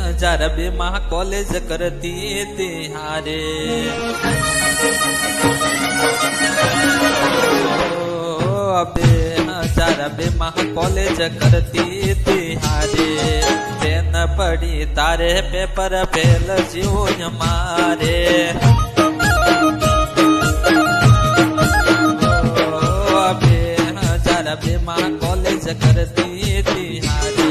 2002 college करती थी हारे। 2002 कॉलेज करती थी हारे। पेन पड़ी तारे पेपर फेल जीवन मारे। 2002 कॉलेज करती थी हारे।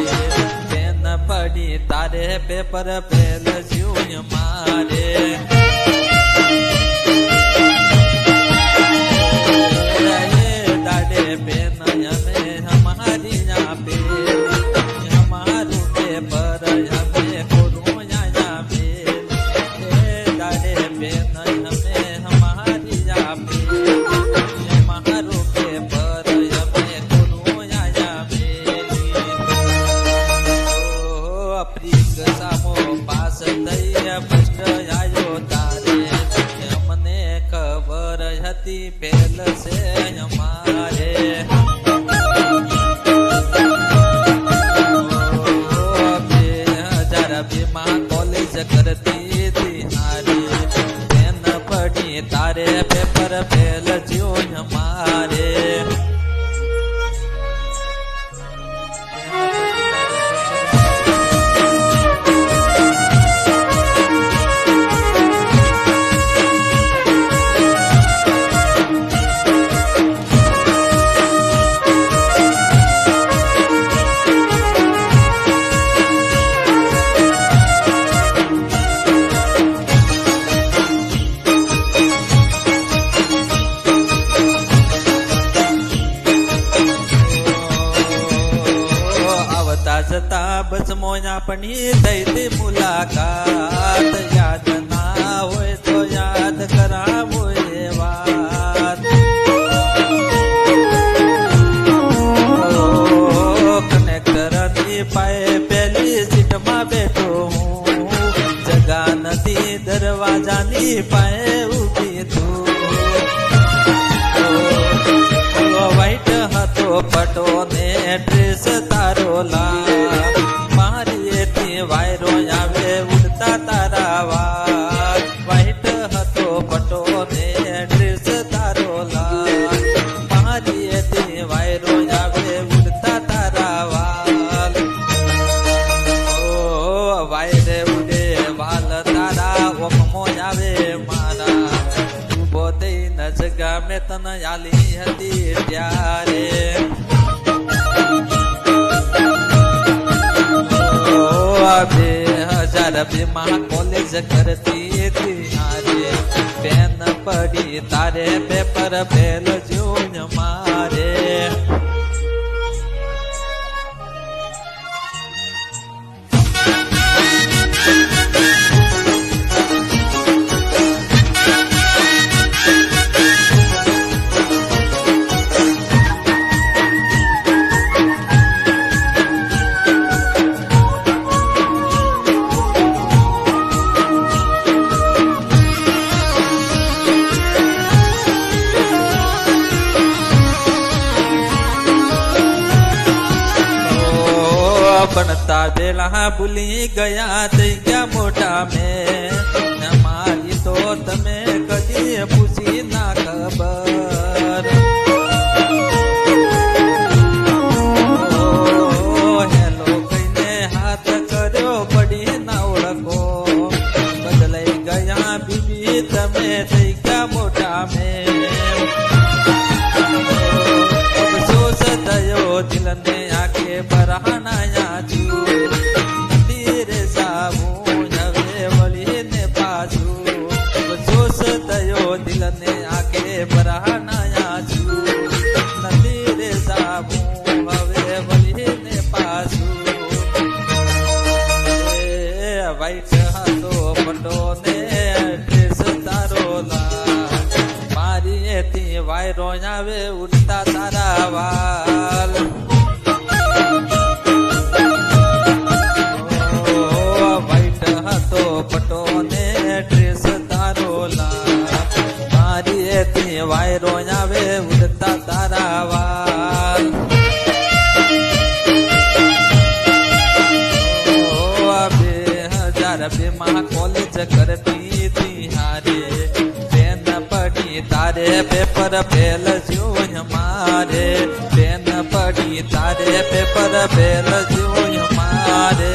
पेन पड़ी तारे पेपर फेल जीवन मारे। फेल से हमारे 2002 कॉलेज करती थी हारे। पेन पड़ी तारे पेपर फेल जीवन हमारे। जता बस मोया पनी दैती मुलाकात। याद ना होए तो याद करावो ये बात। कनेक्टर नहीं पाए पहली सीट में बैठो हूँ। जगह नदी दरवाजा नहीं पाए उभी तू। वाइट हाथों पटो ने ड्रेस तारो ला। वायरो आवे उड़ता तारा वाल। वाइट हतो पटो ने ड्रेस तारो लाल। मारी थी वायरो आवे उड़ता तारा वाल। ओ वायरे उड़े वाल तारा ओकमो आवे मारा। तू बोते न जगह में तन आली हती त्यारे। 2002 कॉलेज करती थी हारे। पेन पड़ी तारे पेपर फेल जीवन मारे। बनता बेला भूली गया थी क्या मोटा में। हमारी तो तमें कदी पूछी ना खबर। हेलो कहने हाथ करो बड़ी ना ओळखो। बदलाई गया बीबी तमें थी क्या मोटा में। अफसोस थयो दिल ने आके बरहाना दिल ने आगे बरहानाया छू। नदी रे साबू हवे बली ने पासू। वाइट हाथो पटो ने ड्रेस तारो ला। मारी थी वायरो आवे उड़ता तारा वाल। वाइट हाथो पटो ने ड्रेस तारो ला। वायरो आवे उड़ता तारा वाल। તારે પેપર ફેલ જ્યું મારે બેન પડી તારે પેપર ફેલ જ્યું મારે